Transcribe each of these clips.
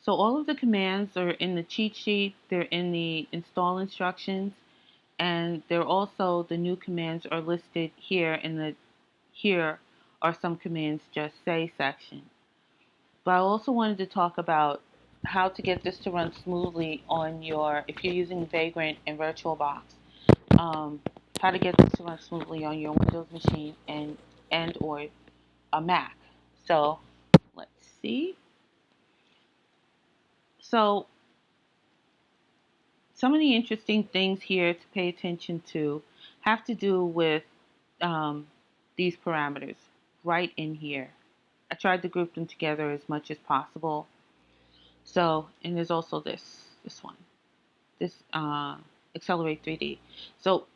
So all of the commands are in the cheat sheet, they're in the install instructions, and they're also, the new commands are listed here in the here are some commands just say section. But I also wanted to talk about how to get this to run smoothly on your, if you're using Vagrant and VirtualBox, how to get this to run smoothly on your Windows machine and or a Mac. So let's see. So some of the interesting things here to pay attention to have to do with these parameters right in here. I tried to group them together as much as possible. So, and there's also this one, this Accelerate 3D. So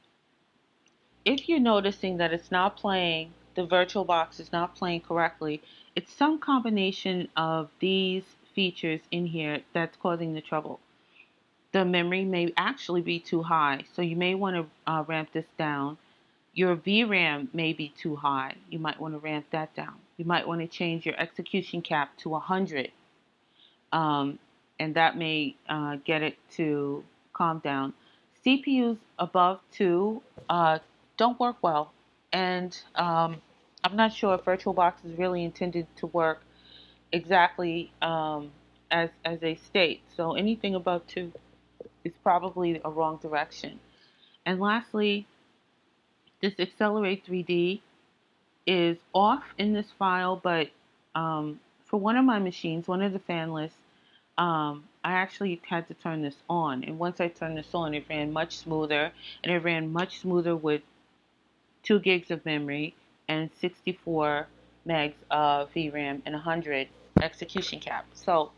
if you're noticing that it's not playing, the VirtualBox is not playing correctly, it's some combination of these features in here that's causing the trouble. The memory may actually be too high, so you may want to ramp this down. Your VRAM may be too high. You might want to ramp that down. You might want to change your execution cap to 100, and that may get it to calm down. CPUs above 2 don't work well, and I'm not sure if VirtualBox is really intended to work exactly as they state. So anything above 2 is probably a wrong direction. And lastly, this Accelerate 3D is off in this file, but for one of my machines, one of the fan lists, I actually had to turn this on. And once I turned this on, it ran much smoother, and it ran much smoother with 2 gigs of memory and 64 megs of VRAM and 100 execution cap. So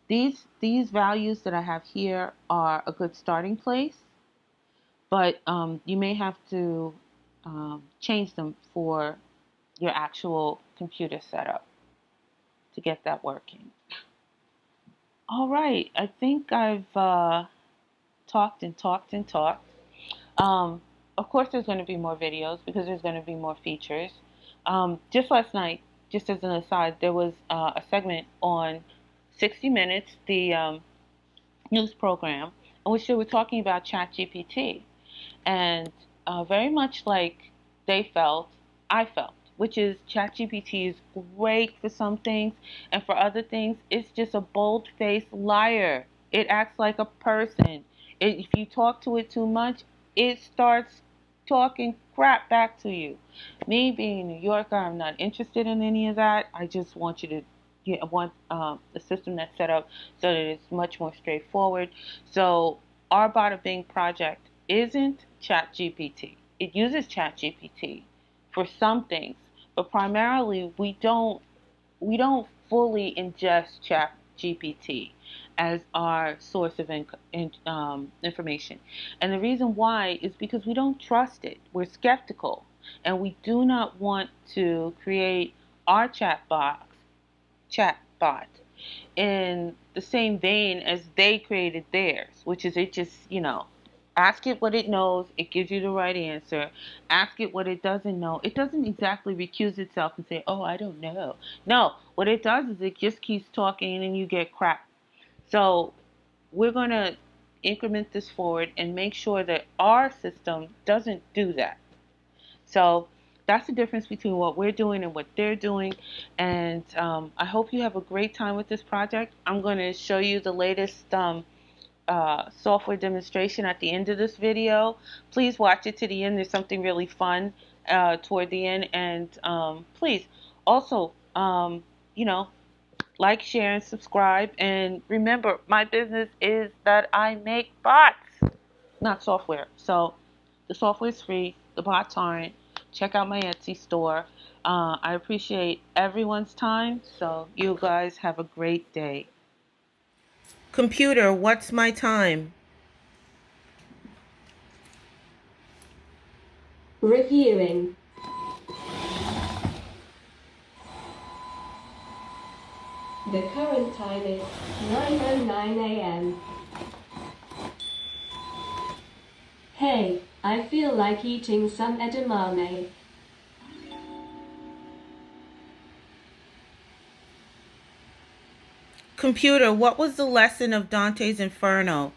these values that I have here are a good starting place, but you may have to change them for your actual computer setup to get that working. All right, I think I've talked and talked and talked. Of course, there's going to be more videos because there's going to be more features. Just last night, just as an aside, there was a segment on 60 Minutes, the news program, in which they were talking about ChatGPT. And very much like they felt, I felt, which is ChatGPT is great for some things, and for other things, it's just a bold-faced liar. It acts like a person. If you talk to it too much, it starts talking crap back to you. Me being a New Yorker, I'm not interested in any of that. I just want you to want a system that's set up so that it's much more straightforward. So our Botta-Bing project isn't ChatGPT. It uses ChatGPT for some things, but primarily we don't fully ingest ChatGPT as our source of information. And the reason why is because we don't trust it. We're skeptical, and we do not want to create our chatbot in the same vein as they created theirs, which is it just, ask it what it knows, it gives you the right answer. Ask it what it doesn't know. It doesn't exactly recuse itself and say, oh, I don't know. No, what it does is it just keeps talking and then you get crap. So we're going to increment this forward and make sure that our system doesn't do that. So that's the difference between what we're doing and what they're doing. And I hope you have a great time with this project. I'm going to show you the latest software demonstration at the end of this video. Please watch it to the end. There's something really fun toward the end. And please also, like, share, and subscribe. And remember, my business is that I make bots, not software. So the software is free. The bots aren't. Check out my Etsy store. I appreciate everyone's time. So you guys have a great day. Computer, what's my time? Reviewing. The current time is 9:09 a.m. Hey, I feel like eating some edamame. Computer, what was the lesson of Dante's Inferno?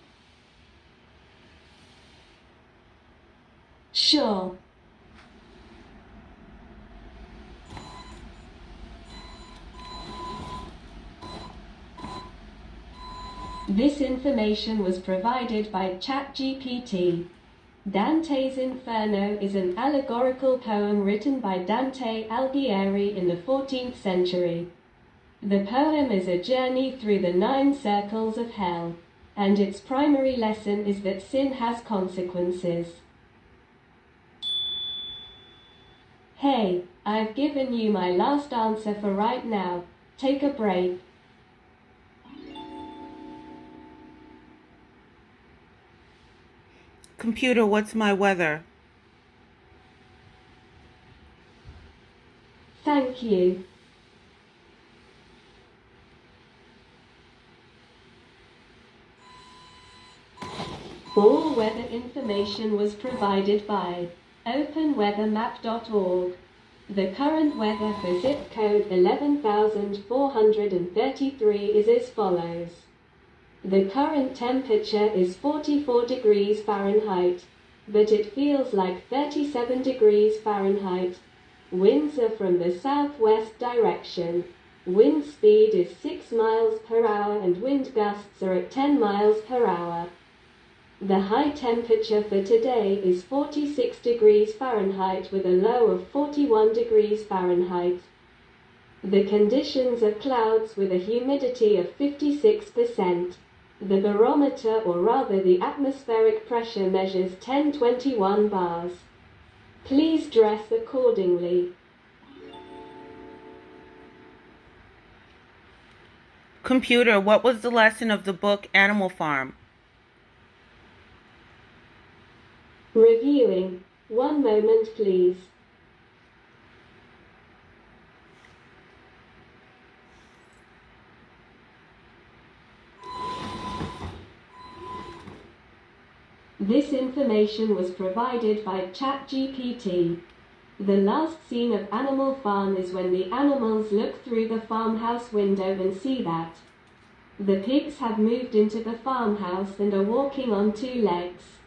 Sure. This information was provided by ChatGPT. Dante's Inferno is an allegorical poem written by Dante Alighieri in the 14th century. The poem is a journey through the 9 circles of hell, and its primary lesson is that sin has consequences. Hey, I've given you my last answer for right now. Take a break. Computer, what's my weather? Thank you. All weather information was provided by openweathermap.org. The current weather for zip code 11,433 is as follows. The current temperature is 44 degrees Fahrenheit, but it feels like 37 degrees Fahrenheit. Winds are from the southwest direction. Wind speed is 6 miles per hour and wind gusts are at 10 miles per hour. The high temperature for today is 46 degrees Fahrenheit with a low of 41 degrees Fahrenheit. The conditions are clouds with a humidity of 56%. The barometer, or rather the atmospheric pressure, measures 1021 bars. Please dress accordingly. Computer, what was the lesson of the book Animal Farm? Reviewing. One moment, please. This information was provided by ChatGPT. The last scene of Animal Farm is when the animals look through the farmhouse window and see that the pigs have moved into the farmhouse and are walking on 2 legs.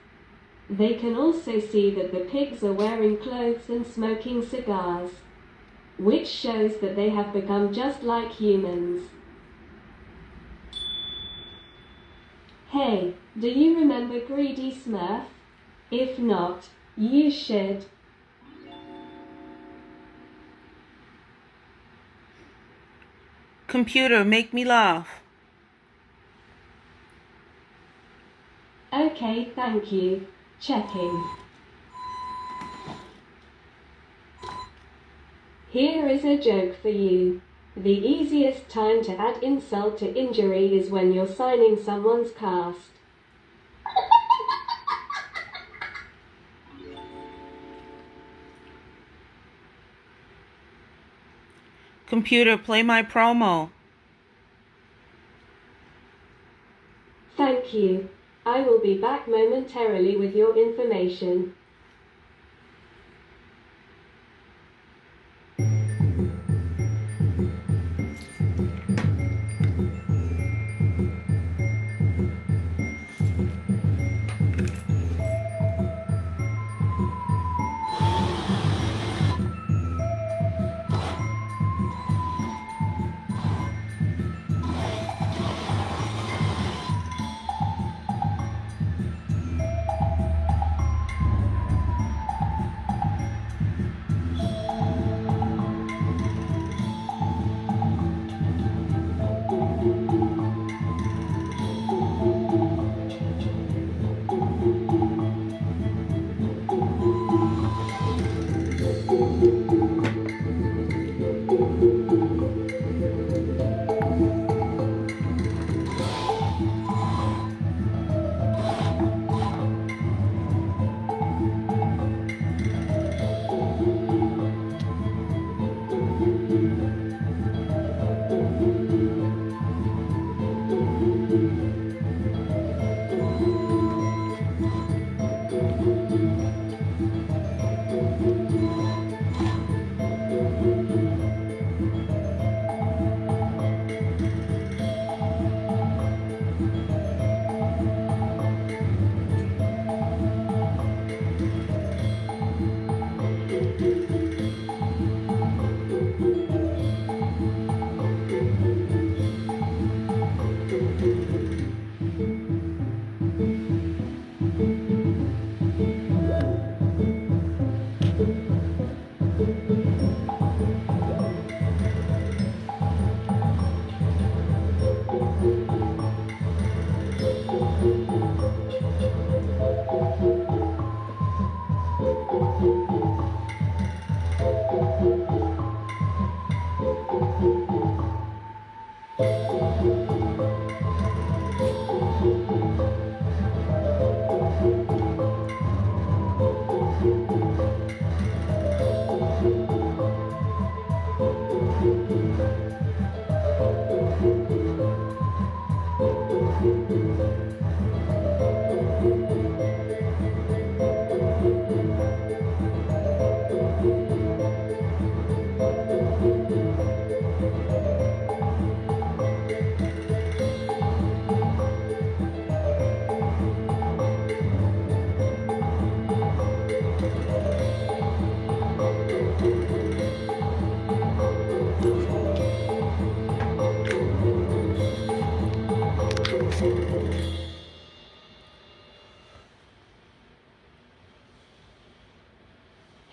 They can also see that the pigs are wearing clothes and smoking cigars, which shows that they have become just like humans. Hey, do you remember Greedy Smurf? If not, you should. Computer, make me laugh. Okay, thank you. Checking. Here is a joke for you. The easiest time to add insult to injury is when you're signing someone's cast. Computer, play my promo. Thank you. I will be back momentarily with your information.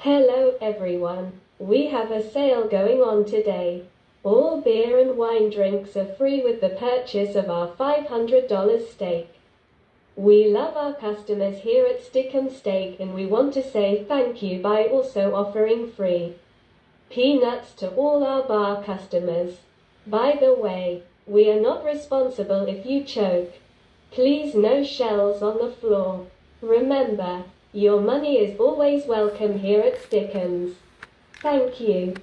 Hello everyone, we have a sale going on today. All beer and wine drinks are free with the purchase of our $500 steak. We love our customers here at Stick 'em Steak and we want to say thank you by also offering free peanuts to all our bar customers. By the way, we are not responsible if you choke. Please no shells on the floor. Remember, your money is always welcome here at Stick'ems. Thank you.